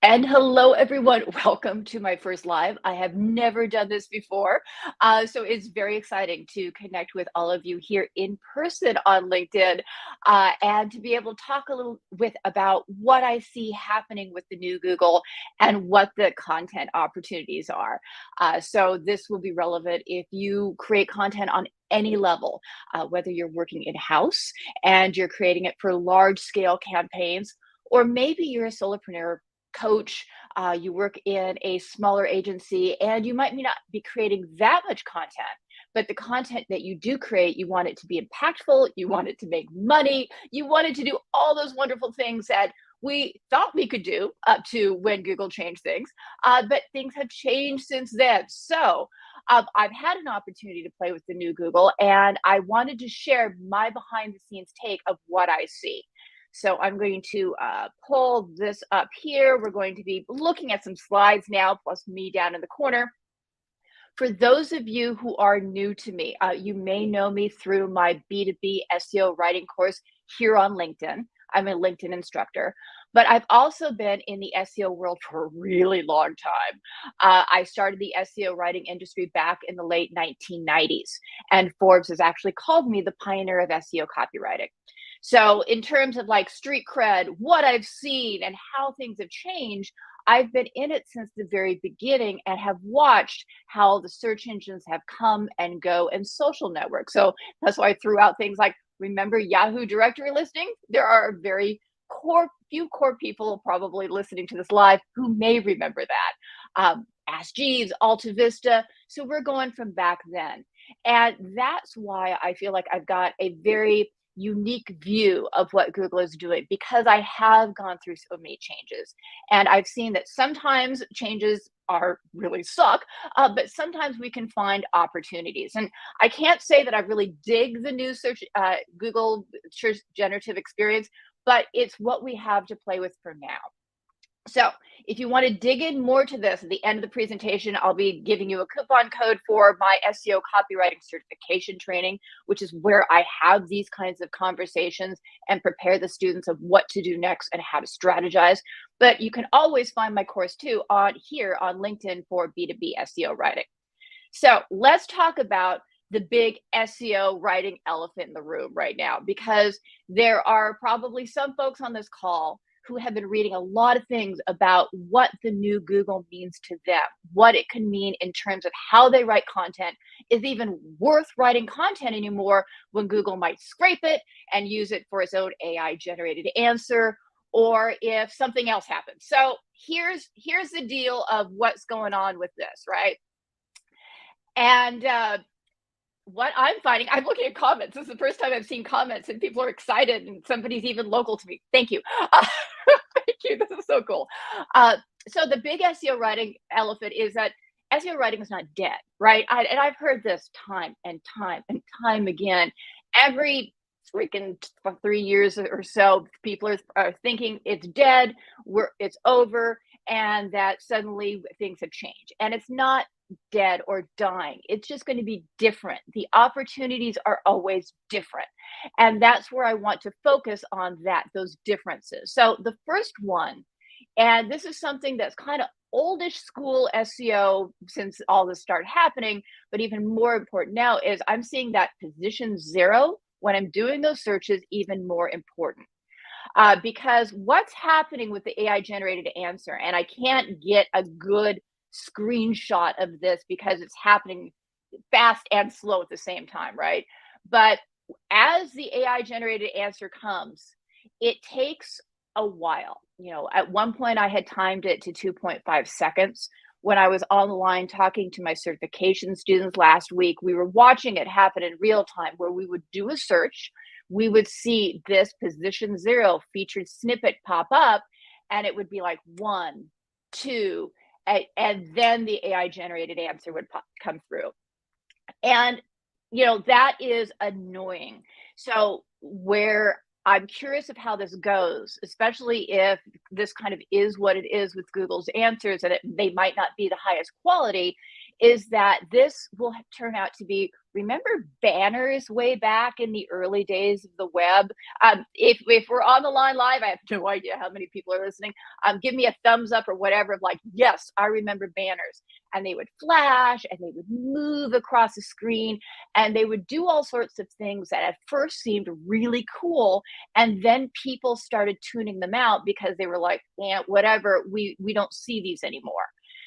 And hello, everyone. Welcome to my first live. I have never done this before. So it's very exciting to connect with all of you here in person on LinkedIn and to be able to talk a little with about what I see happening with the new Google and what the content opportunities are. So this will be relevant if you create content on any level, whether you're working in-house and you're creating it for large scale campaigns, or maybe you're a solopreneur coach, you work in a smaller agency, and you might not be creating that much content, but the content that you do create, you want it to be impactful, you want it to make money, you want it to do all those wonderful things that we thought we could do up to when Google changed things, but things have changed since then. So I've had an opportunity to play with the new Google, and I wanted to share my behind the scenes take of what I see. So I'm going to pull this up here. We're going to be looking at some slides now, plus me down in the corner. For those of you who are new to me, you may know me through my B2B SEO writing course here on LinkedIn. I'm a LinkedIn instructor, but I've also been in the SEO world for a really long time. I started the SEO writing industry back in the late 1990s, and Forbes has actually called me the pioneer of SEO copywriting. So in terms of like street cred, what I've seen and how things have changed, I've been in it since the very beginning and have watched how the search engines have come and go and social networks. So that's why I threw out things like, remember Yahoo directory listing? There are very few core people probably listening to this live who may remember that. Ask Jeeves, Alta Vista. So we're going from back then. And that's why I feel like I've got a very unique view of what Google is doing, because I have gone through so many changes. And I've seen that sometimes changes are really suck, but sometimes we can find opportunities. And I can't say that I really dig the new Google Search Generative Experience, but it's what we have to play with for now. So if you want to dig in more to this at the end of the presentation, I'll be giving you a coupon code for my SEO copywriting certification training, which is where I have these kinds of conversations and prepare the students of what to do next and how to strategize. But you can always find my course too here on LinkedIn for B2B SEO writing. So let's talk about the big SEO writing elephant in the room right now, because there are probably some folks on this call who have been reading a lot of things about what the new Google means to them, what it can mean in terms of how they write content. Is it even worth writing content anymore when Google might scrape it and use it for its own AI generated answer, or if something else happens? So here's the deal of what's going on with this, right? And what I'm finding, I'm looking at comments. This is the first time I've seen comments and people are excited, and somebody's even local to me. Thank you. Thank you. This is so cool. So the big SEO writing elephant is that SEO writing is not dead, right? And I've heard this time and time and time again. Every freaking 3 years or so, people are thinking it's dead, it's over, and that suddenly things have changed. And it's not dead or dying. It's just going to be different. The opportunities are always different. And that's where I want to focus on those differences. So the first one, and this is something that's kind of oldish school SEO since all this started happening, but even more important now is I'm seeing that position 0 when I'm doing those searches even more important. Because what's happening with the AI generated answer, and I can't get a good screenshot of this because it's happening fast and slow at the same time, right? But as the AI generated answer comes, it takes a while. At one point I had timed it to 2.5 seconds. When I was on the line talking to my certification students last week, we were watching it happen in real time, where we would do a search, we would see this position 0 featured snippet pop up, and it would be like 1, 2, and then the AI generated answer would come through. And, that is annoying. So where I'm curious of how this goes, especially if this kind of is what it is with Google's answers, and they might not be the highest quality, is that this will turn out to be, remember banners way back in the early days of the web? If we're on the line live, I have no idea how many people are listening. Give me a thumbs up or whatever, of like, yes, I remember banners. And they would flash and they would move across the screen and they would do all sorts of things that at first seemed really cool. And then people started tuning them out because they were like, yeah, whatever, we don't see these anymore.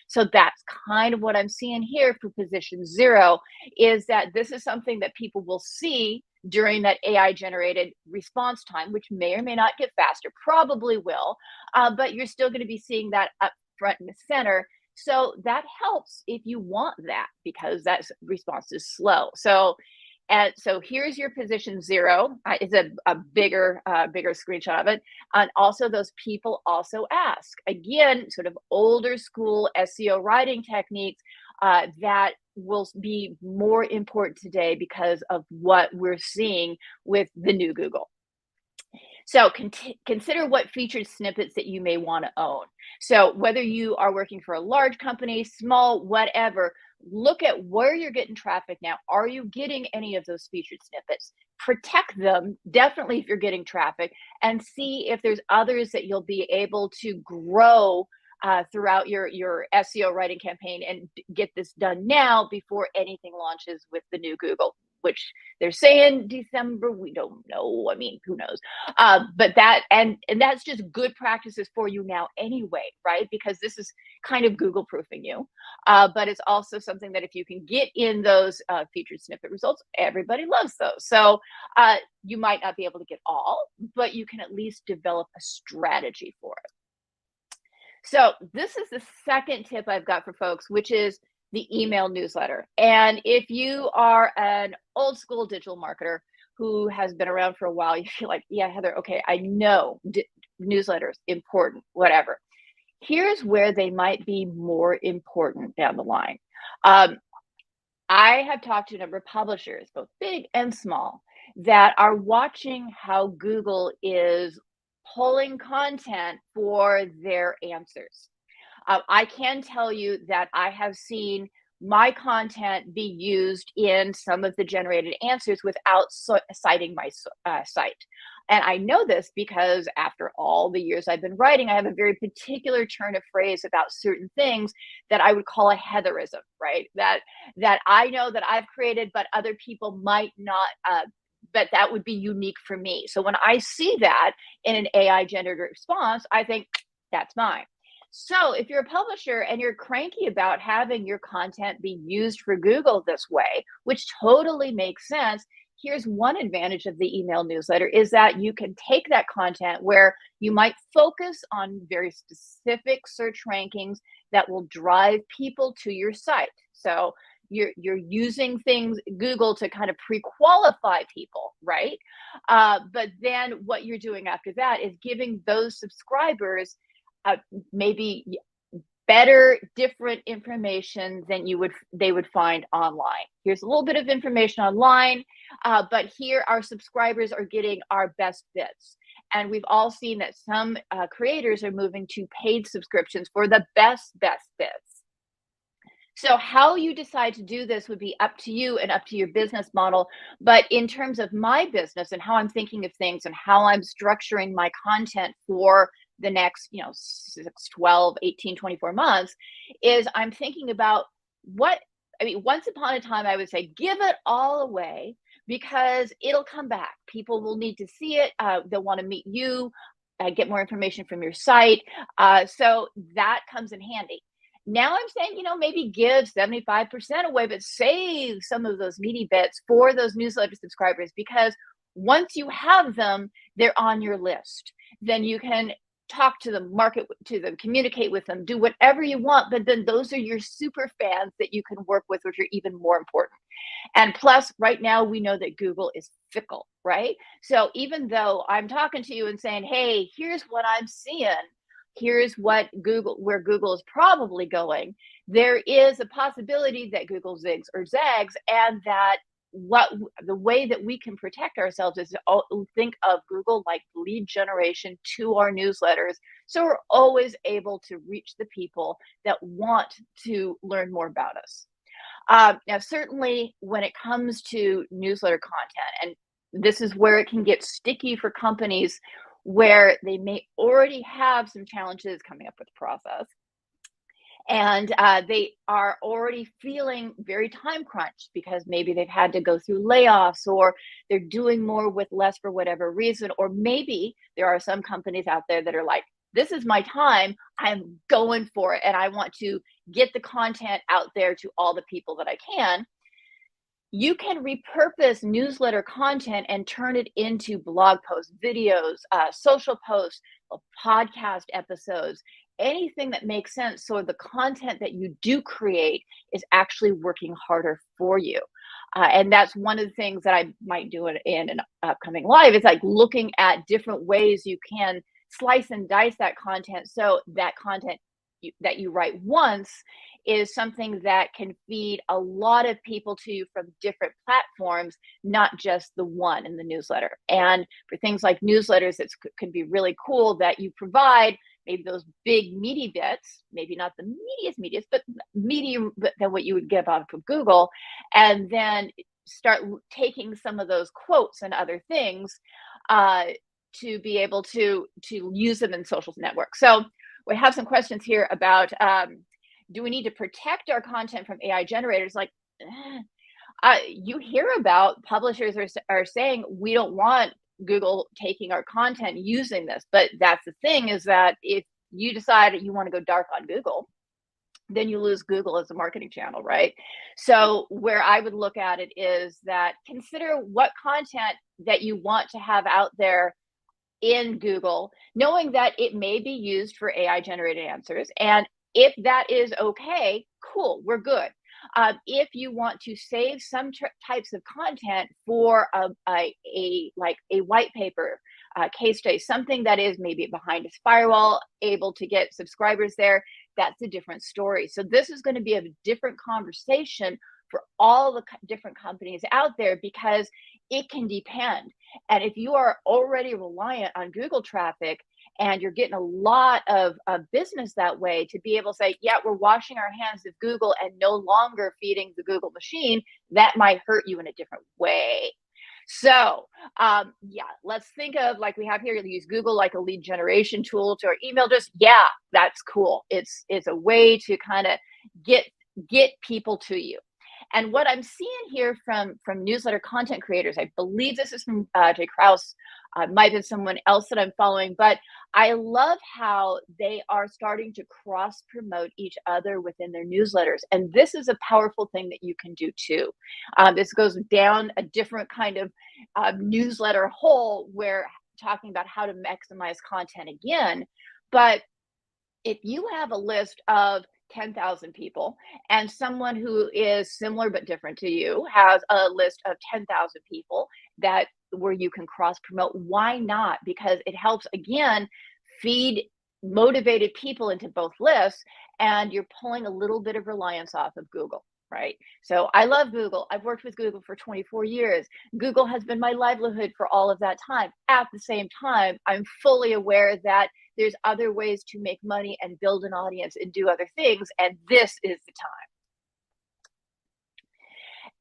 So that's kind of what I'm seeing here for position 0, is that this is something that people will see during that AI generated response time, which may or may not get faster, probably will, but you're still going to be seeing that up front and center. So that helps if you want that, because that response is slow. And so here's your position 0. It's a bigger screenshot of it. And also those people also ask. Again, sort of older school SEO writing techniques that will be more important today because of what we're seeing with the new Google. So consider what featured snippets that you may want to own. So whether you are working for a large company, small, whatever, look at where you're getting traffic now. Are you getting any of those featured snippets? Protect them, definitely, if you're getting traffic, and see if there's others that you'll be able to grow throughout your SEO writing campaign and get this done now before anything launches with the new Google, which they're saying December. We don't know. I mean, who knows? But that and that's just good practices for you now anyway, right? Because this is kind of Google proofing you. But it's also something that if you can get in those featured snippet results, everybody loves those. So you might not be able to get all, but you can at least develop a strategy for it. So this is the second tip I've got for folks, which is the email newsletter. And if you are an old school digital marketer who has been around for a while, you feel like, yeah, Heather, okay, I know newsletters, important, whatever. Here's where they might be more important down the line. I have talked to a number of publishers, both big and small, that are watching how Google is pulling content for their answers. I can tell you that I have seen my content be used in some of the generated answers without citing my site. And I know this because after all the years I've been writing, I have a very particular turn of phrase about certain things that I would call a Heatherism, right? That I know that I've created, but other people might not, but that would be unique for me. So when I see that in an AI generated response, I think that's mine. So if you're a publisher and you're cranky about having your content be used for Google this way, which totally makes sense, here's one advantage of the email newsletter is that you can take that content where you might focus on very specific search rankings that will drive people to your site. So you're using things, Google, to kind of pre-qualify people, right? But then what you're doing after that is giving those subscribers maybe better, different information than they would find online. Here's a little bit of information online, but here our subscribers are getting our best bits. And we've all seen that some creators are moving to paid subscriptions for the best bits. So how you decide to do this would be up to you and up to your business model. But in terms of my business and how I'm thinking of things and how I'm structuring my content for the next 6, 12, 18, 24 months, is I'm thinking about once upon a time I would say give it all away because it'll come back. People will need to see it. They'll want to meet you, get more information from your site. So that comes in handy. Now I'm saying, maybe give 75% away, but save some of those meaty bits for those newsletter subscribers, because once you have them, they're on your list. Then you can talk to them, market to them, communicate with them, do whatever you want. But then those are your super fans that you can work with, which are even more important. And plus, right now, we know that Google is fickle, right? So even though I'm talking to you and saying, hey, here's what I'm seeing, here's where Google is probably going, there is a possibility that Google zigs or zags, and that the way that we can protect ourselves is to think of Google like lead generation to our newsletters. So we're always able to reach the people that want to learn more about us. Now, certainly when it comes to newsletter content, and this is where it can get sticky for companies where they may already have some challenges coming up with the process. And they are already feeling very time crunched because maybe they've had to go through layoffs, or they're doing more with less for whatever reason. Or maybe there are some companies out there that are like, this is my time. I'm going for it. And I want to get the content out there to all the people that I can. You can repurpose newsletter content and turn it into blog posts, videos, social posts, podcast episodes, anything that makes sense. So the content that you do create is actually working harder for you. And that's one of the things that I might do in an upcoming live, is like looking at different ways you can slice and dice that content, so that content that you write once is something that can feed a lot of people to you from different platforms, not just the one in the newsletter. And for things like newsletters, it can be really cool that you provide maybe those big meaty bits, maybe not the meatiest, but medium than what you would get out of Google, and then start taking some of those quotes and other things to be able to use them in social networks. So we have some questions here about, do we need to protect our content from AI generators? Like, you hear about publishers are saying, we don't want Google taking our content using this. But that's the thing, is that if you decide that you want to go dark on Google, then you lose Google as a marketing channel, right? So where I would look at it is that consider what content that you want to have out there in Google, knowing that it may be used for AI generated answers. And if that is okay, cool, we're good. If you want to save some types of content for a white paper, case study, something that is maybe behind a firewall, able to get subscribers there, that's a different story. So this is going to be a different conversation for all the different companies out there, because it can depend. And if you are already reliant on Google traffic and you're getting a lot of business that way, to be able to say, yeah, we're washing our hands of Google and no longer feeding the Google machine, that might hurt you in a different way. So yeah, let's think of, like we have here, use Google like a lead generation tool to our email. Just, yeah, that's cool. It's a way to kind of get people to you. And what I'm seeing here from newsletter content creators, I believe this is from Jay Krause, might have been someone else that I'm following, but I love how they are starting to cross promote each other within their newsletters. And this is a powerful thing that you can do too. This goes down a different kind of newsletter hole, where talking about how to maximize content again. But if you have a list of 10,000 people, and someone who is similar but different to you has a list of 10,000 people that where you can cross promote, why not? Because it helps, again, feed motivated people into both lists, and you're pulling a little bit of reliance off of Google, right? So I love Google. I've worked with Google for 24 years. Google has been my livelihood for all of that time. At the same time, I'm fully aware that there's other ways to make money and build an audience and do other things, and this is the time.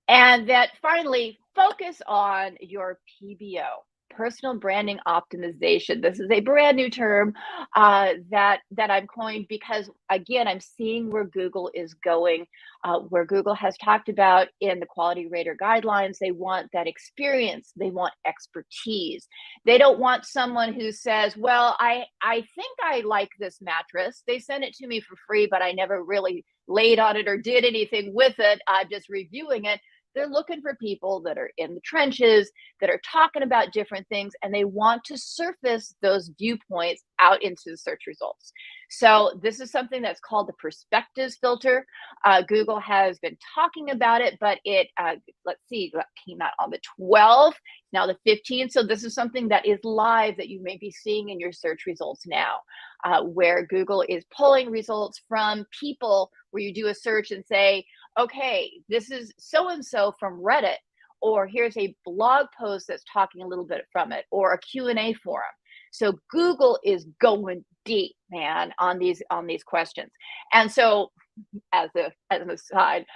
And that finally, focus on your PBO, personal branding optimization. This is a brand new term that I'm coined, because again, I'm seeing where Google is going, where Google has talked about in the quality rater guidelines. They want that experience. They want expertise. They don't want someone who says, well, I think I like this mattress. They sent it to me for free, but I never really laid on it or did anything with it. I'm just reviewing it. They're looking for people that are in the trenches, that are talking about different things, and they want to surface those viewpoints out into the search results. So this is something that's called the perspectives filter. Google has been talking about it, but it, let's see, that came out on the 12th, now the 15th. So this is something that is live that you may be seeing in your search results now, where Google is pulling results from people, where you do a search and say, okay, this is so-and-so from Reddit, or here's a blog post that's talking a little bit from it, or a Q&A forum. So Google is going deep, man, on these questions. And so as an aside,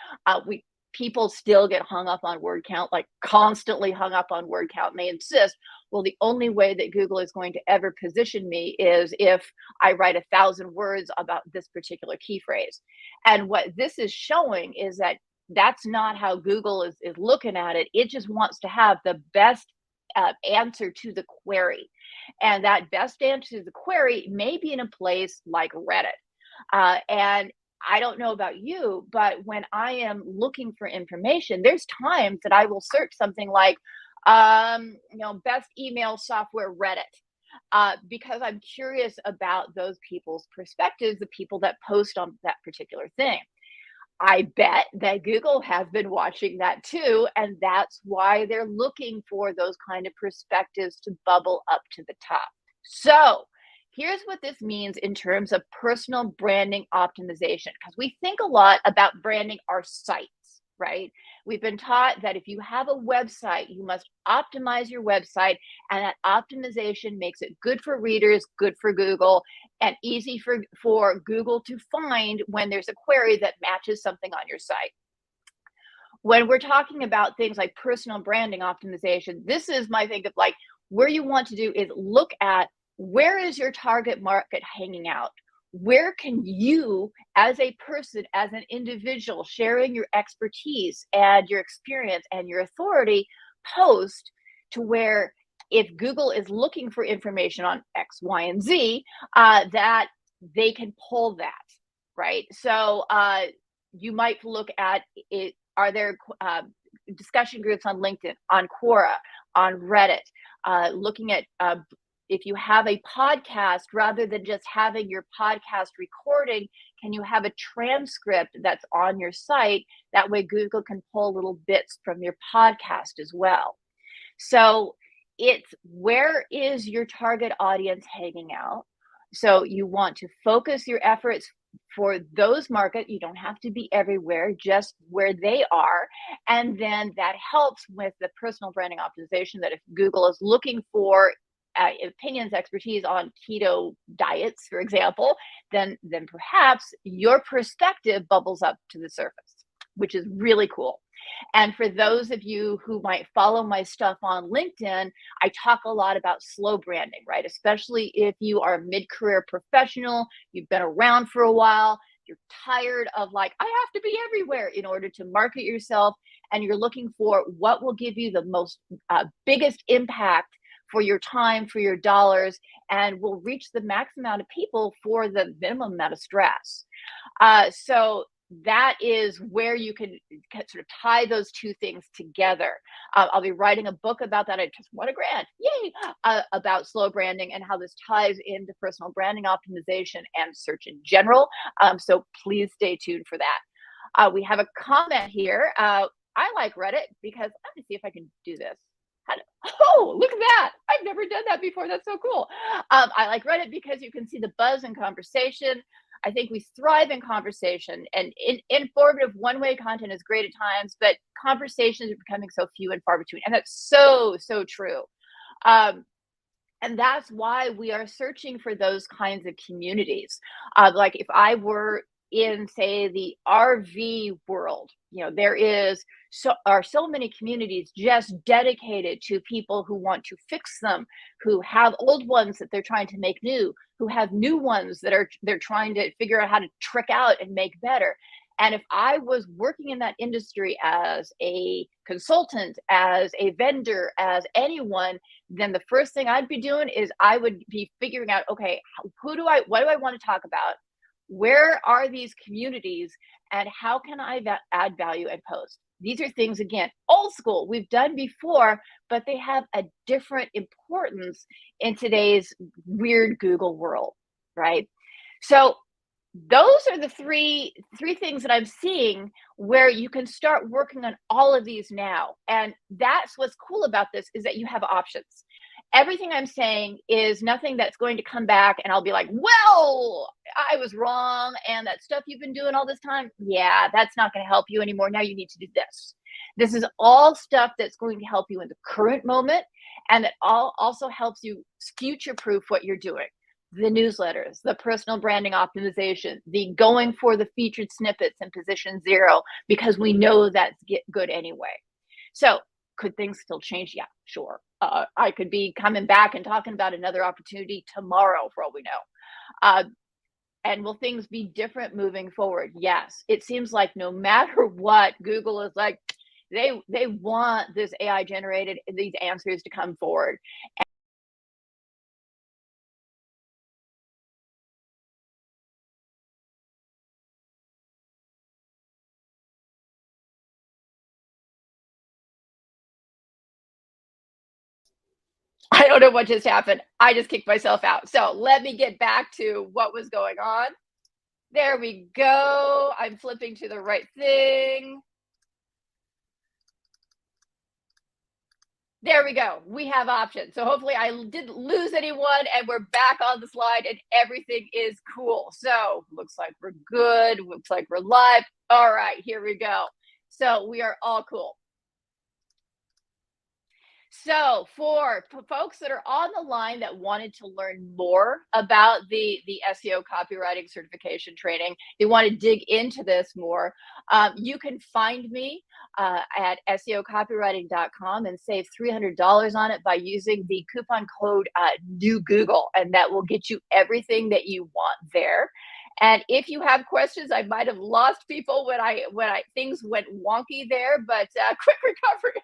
people still get hung up on word count, like constantly hung up on word count. And they insist, well, the only way that Google is going to ever position me is if I write 1,000 words about this particular key phrase. And what this is showing is that that's not how Google is looking at it. It just wants to have the best answer to the query. And that best answer to the query may be in a place like Reddit. And I don't know about you, but when I am looking for information, there's times that I will search something like, best email software Reddit, because I'm curious about those people's perspectives, the people that post on that particular thing. I bet that Google has been watching that too, and that's why they're looking for those kind of perspectives to bubble up to the top. So here's what this means in terms of personal branding optimization, because we think a lot about branding our sites, right? We've been taught that if you have a website, you must optimize your website, and that optimization makes it good for readers, good for Google, and easy for Google to find when there's a query that matches something on your site. When we're talking about things like personal branding optimization, this is my thing of like, where you want to do is look at, where is your target market hanging out? Where can you, as a person, as an individual, sharing your expertise and your experience and your authority, post to where if Google is looking for information on X, Y, and Z, that they can pull that, right? So you might look at it. Are there discussion groups on LinkedIn, on Quora, on Reddit, looking at if you have a podcast, rather than just having your podcast recording, can you have a transcript that's on your site? That way Google can pull little bits from your podcast as well. So it's, where is your target audience hanging out? So you want to focus your efforts for those markets. You don't have to be everywhere, just where they are. And then that helps with the personal branding optimization, that if Google is looking for opinions, expertise on keto diets, for example, then perhaps your perspective bubbles up to the surface, which is really cool. And for those of you who might follow my stuff on LinkedIn, I talk a lot about slow branding, right? Especially if you are a mid-career professional, you've been around for a while, you're tired of like, I have to be everywhere in order to market yourself, and you're looking for what will give you the most biggest impact for your time, for your dollars, and will reach the max amount of people for the minimum amount of stress. So that is where you can sort of tie those two things together. I'll be writing a book about that. I just won a grant, yay, about slow branding and how this ties into personal branding optimization and search in general. So please stay tuned for that. We have a comment here. I like Reddit because, let me see if I can do this. Oh, look at that. I've never done that before. That's so cool. I like Reddit because you can see the buzz and conversation. I think we thrive in conversation, and informative one-way content is great at times, but conversations are becoming so few and far between. And that's so, so true. And that's why we are searching for those kinds of communities. Like if I were in, say, the RV world, there are so many communities just dedicated to people who want to fix them, who have old ones that they're trying to make new, who have new ones that they're trying to figure out how to trick out and make better. And if I was working in that industry as a consultant, as a vendor, as anyone, then the first thing I'd be doing is I would be figuring out, okay, what do I want to talk about? Where are these communities, and how can I add value and post? These are things, again, old school, we've done before, but they have a different importance in today's weird Google world, right? So those are the three things that I'm seeing where you can start working on all of these now. And that's what's cool about this, is that you have options. Everything I'm saying is nothing that's going to come back and I'll be like, well, I was wrong. And that stuff you've been doing all this time, yeah, that's not going to help you anymore. Now you need to do this. This is all stuff that's going to help you in the current moment, and that also helps you future-proof what you're doing. the newsletters, the personal branding optimization, the going for the featured snippets in position 0, because we know that's good anyway. So could things still change? Yeah, sure. I could be coming back and talking about another opportunity tomorrow for all we know. Uh, and will things be different moving forward? Yes. It seems like no matter what, Google is like, they want this AI generated these answers to come forward. I don't know what just happened. I just kicked myself out. So let me get back to what was going on. There we go. I'm flipping to the right thing. There we go. We have options. So hopefully I didn't lose anyone and we're back on the slide and everything is cool. So looks like we're good. Looks like we're live. All right, here we go. So we are all cool. So for folks that are on the line that wanted to learn more about the SEO copywriting certification training, they want to dig into this more, you can find me at SEOcopywriting.com and save $300 on it by using the coupon code New Google, and that will get you everything that you want there. And if you have questions, I might have lost people when I things went wonky there, but quick recovery.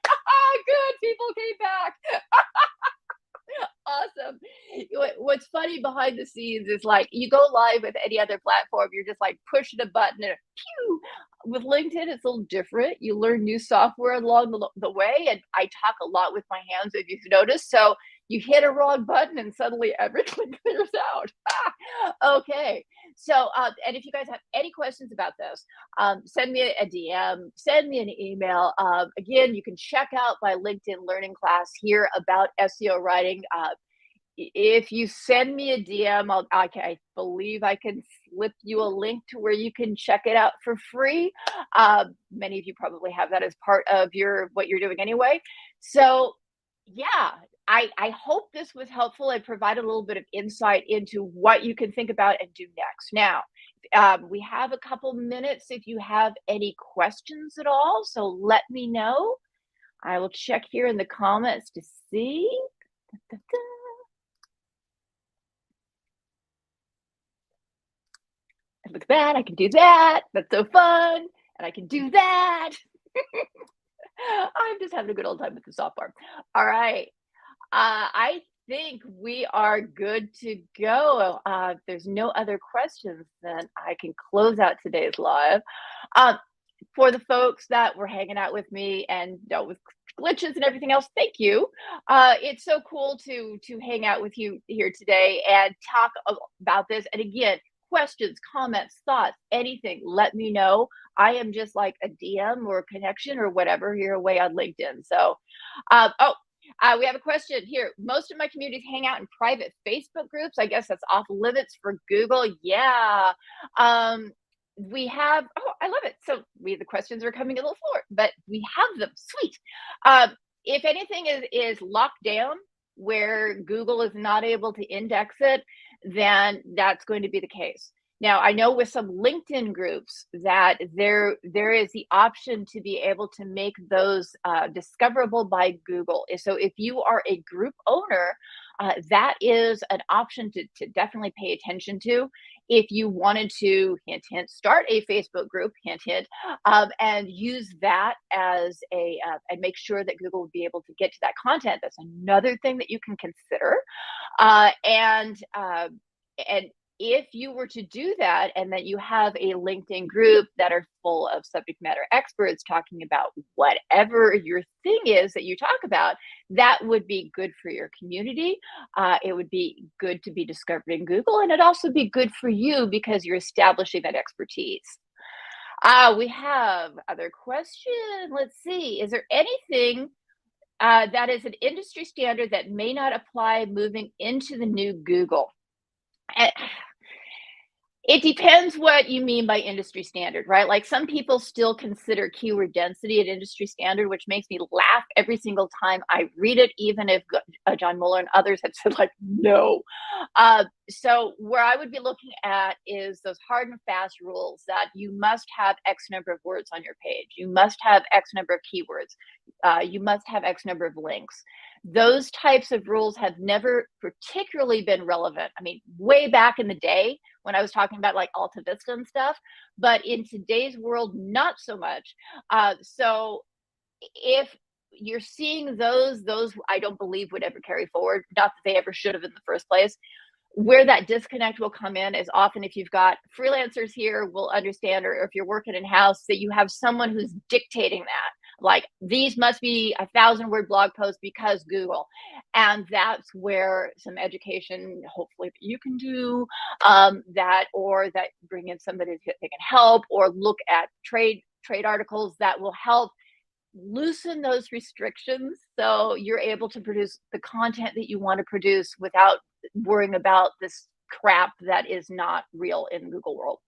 Good, people came back. Awesome. What's funny behind the scenes is like you go live with any other platform, you're just like pushing a button and pew. With LinkedIn, it's a little different. You learn new software along the way, and I talk a lot with my hands, if you've noticed. So you hit a wrong button and suddenly everything clears out. Okay. So, and if you guys have any questions about this, send me a DM, send me an email. Again, you can check out my LinkedIn learning class here about SEO writing. If you send me a DM, I believe I can slip you a link to where you can check it out for free. Many of you probably have that as part of what you're doing anyway. So yeah, I hope this was helpful and provided a little bit of insight into what you can think about and do next. Now, we have a couple minutes if you have any questions at all, so let me know. I will check here in the comments to see. Da, da, da. Look at that, I can do that. That's so fun. And I can do that. I'm just having a good old time with the software. All right. I think we are good to go. If there's no other questions, then I can close out today's live. For the folks that were hanging out with me and dealt with glitches and everything else, thank you. It's so cool to hang out with you here today and talk about this. And again, questions, comments, thoughts, anything, let me know. I am just like a DM or a connection or whatever here away on LinkedIn. So, we have a question here. Most of my communities hang out in private Facebook groups. I guess that's off limits for Google. Yeah. We have, oh, I love it. So the questions are coming a little forward, but we have them. Sweet. If anything is locked down where Google is not able to index it, then that's going to be the case. Now, I know with some LinkedIn groups that there is the option to be able to make those discoverable by Google. So if you are a group owner, that is an option to definitely pay attention to. If you wanted to, hint, hint, start a Facebook group, hint, hint, and use that as and make sure that Google would be able to get to that content. That's another thing that you can consider. And if you were to do that and that you have a LinkedIn group that are full of subject matter experts talking about whatever your thing is that you talk about, that would be good for your community. It would be good to be discovered in Google, and it'd also be good for you because you're establishing that expertise. We have other question. Let's see. Is there anything that is an industry standard that may not apply moving into the new Google? It depends what you mean by industry standard, right? Like some people still consider keyword density an industry standard, which makes me laugh every single time I read it, even if John Mueller and others have said like, no. So where I would be looking at is those hard and fast rules that you must have X number of words on your page. You must have X number of keywords. You must have X number of links. Those types of rules have never particularly been relevant. I mean, way back in the day when I was talking about like Alta Vista and stuff, but in today's world, not so much. So if you're seeing those I don't believe would ever carry forward, not that they ever should have in the first place. Where that disconnect will come in is often if you've got freelancers here will understand, or if you're working in house, that you have someone who's dictating that. Like these must be 1,000-word blog posts because Google. And that's where some education, hopefully, that you can do that, or that bring in somebody that can help, or look at trade articles that will help loosen those restrictions so you're able to produce the content that you want to produce without worrying about this crap that is not real in Google world.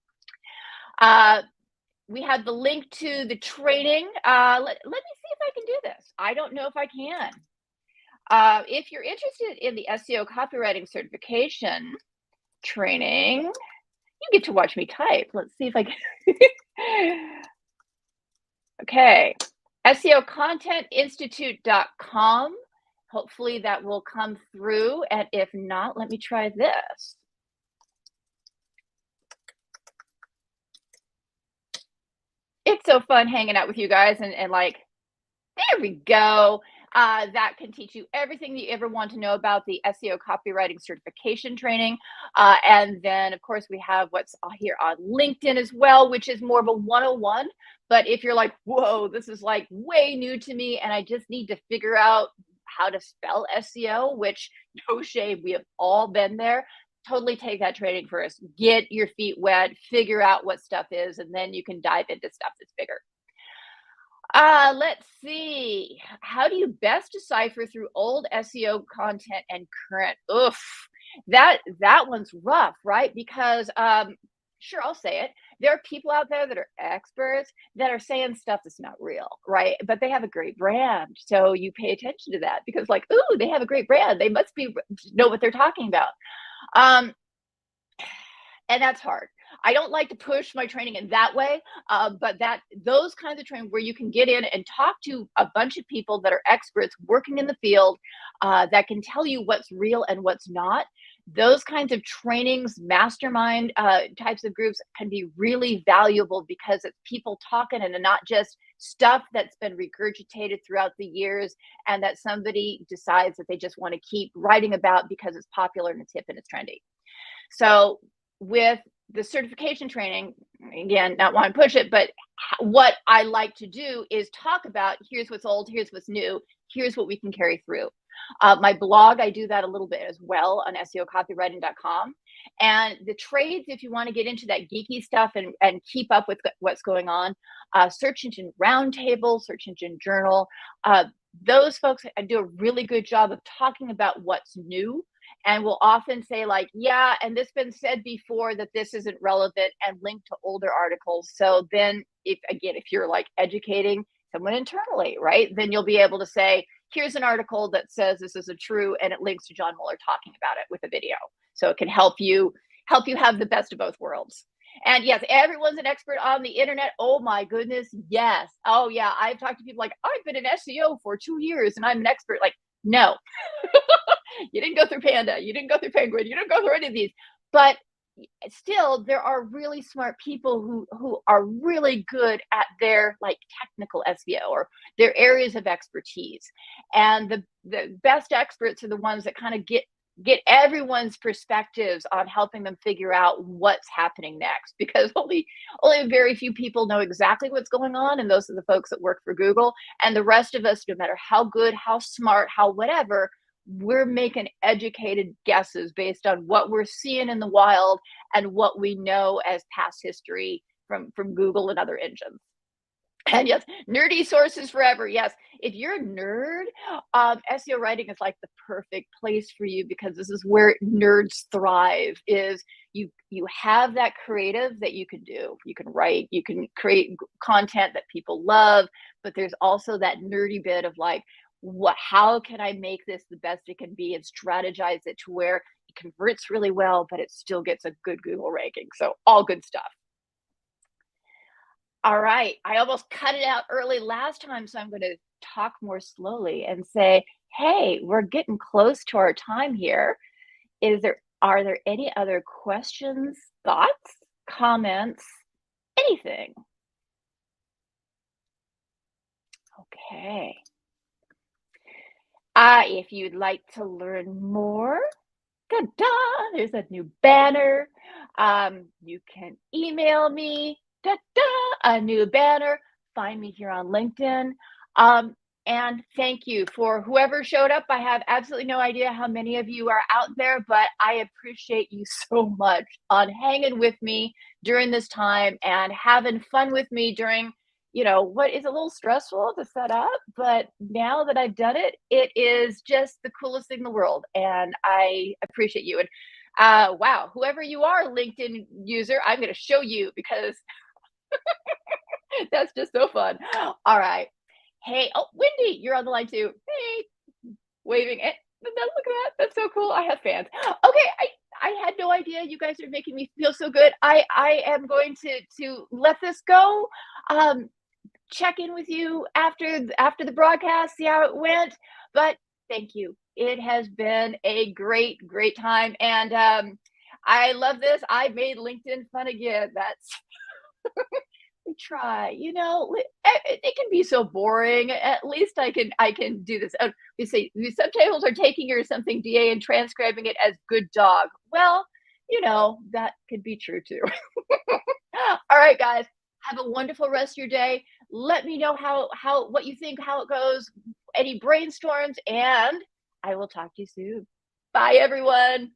We have the link to the training. Let me see if I can do this. I don't know if I can. If you're interested in the SEO copywriting certification training, you get to watch me type. Let's see if I can. Okay. SEOcontentinstitute.com. Hopefully that will come through. And if not, let me try this. It's so fun hanging out with you guys and like, there we go. That can teach you everything that you ever want to know about the SEO copywriting certification training. And then, of course, we have what's here on LinkedIn as well, which is more of a 101. But if you're like, whoa, this is like way new to me, and I just need to figure out how to spell SEO, which no shame, we have all been there. Totally take that training first. Get your feet wet, figure out what stuff is, and then you can dive into stuff that's bigger. Let's see. How do you best decipher through old SEO content and current? Oof, that one's rough, right? Because sure, I'll say it. There are people out there that are experts that are saying stuff that's not real, right? But they have a great brand, so you pay attention to that because, like, ooh, they have a great brand. They must be know what they're talking about. And that's hard. I don't like to push my training in that way, but those kinds of training where you can get in and talk to a bunch of people that are experts working in the field that can tell you what's real and what's not. Those kinds of trainings, mastermind types of groups can be really valuable because it's people talking and not just stuff that's been regurgitated throughout the years and that somebody decides that they just want to keep writing about because it's popular and it's hip and it's trendy. So with the certification training, again, not want to push it, but what I like to do is talk about here's what's old, here's what's new, here's what we can carry through. My blog, I do that a little bit as well on SEOcopywriting.com. And the trades, if you want to get into that geeky stuff and keep up with what's going on, Search Engine Roundtable, Search Engine Journal, those folks do a really good job of talking about what's new. And will often say like, yeah, and this been said before that this isn't relevant, and link to older articles. So then if you're like educating someone internally, right, then you'll be able to say, here's an article that says this isn't true, and it links to John Mueller talking about it with a video. So it can help you have the best of both worlds. And yes, everyone's an expert on the internet. Oh my goodness, yes. Oh yeah, I've talked to people like, I've been in SEO for 2 years and I'm an expert. Like, no. You didn't go through Panda, you didn't go through Penguin, you didn't go through any of these. But still, there are really smart people who are really good at their like technical SEO or their areas of expertise. And the best experts are the ones that kind of get everyone's perspectives on helping them figure out what's happening next, because only very few people know exactly what's going on, and those are the folks that work for Google. And the rest of us, no matter how good, how smart, how whatever, we're making educated guesses based on what we're seeing in the wild and what we know as past history from Google and other engines. And yes, nerdy sources forever. Yes, if you're a nerd, SEO writing is like the perfect place for you because this is where nerds thrive. Is you have that creative that you can do. You can write, you can create content that people love, but there's also that nerdy bit of like, what? How can I make this the best it can be and strategize it to where it converts really well, but it still gets a good Google ranking. So all good stuff. All right. I almost cut it out early last time, so I'm going to talk more slowly and say, "Hey, we're getting close to our time here. Is there Are there any other questions, thoughts, comments, anything?" Okay. If you'd like to learn more, ta-da, there's a new banner. You can email me, ta-da, a new banner. Find me here on LinkedIn. Um, and thank you for whoever showed up. I have absolutely no idea how many of you are out there, but I appreciate you so much on hanging with me during this time and having fun with me during, what is a little stressful to set up, but now that I've done it, it is just the coolest thing in the world, and I appreciate you. And wow, whoever you are, LinkedIn user, I'm going to show you because that's just so fun. All right. Hey, oh, Wendy, you're on the line too. Hey, waving. Look at that. That's so cool. I have fans. Okay, I had no idea. You guys are making me feel so good. I am going to let this go. Um, Check in with you after the broadcast, see how it went. But thank you. It has been a great time, and I love this. I made LinkedIn fun again. That's we try. It can be so boring. At least I can do this. We say the subtitles are taking or something, DA, and transcribing it as good dog. Well, that could be true too. All right, guys. Have a wonderful rest of your day. Let me know how what you think, how it goes, any brainstorms, and I will talk to you soon. Bye, everyone.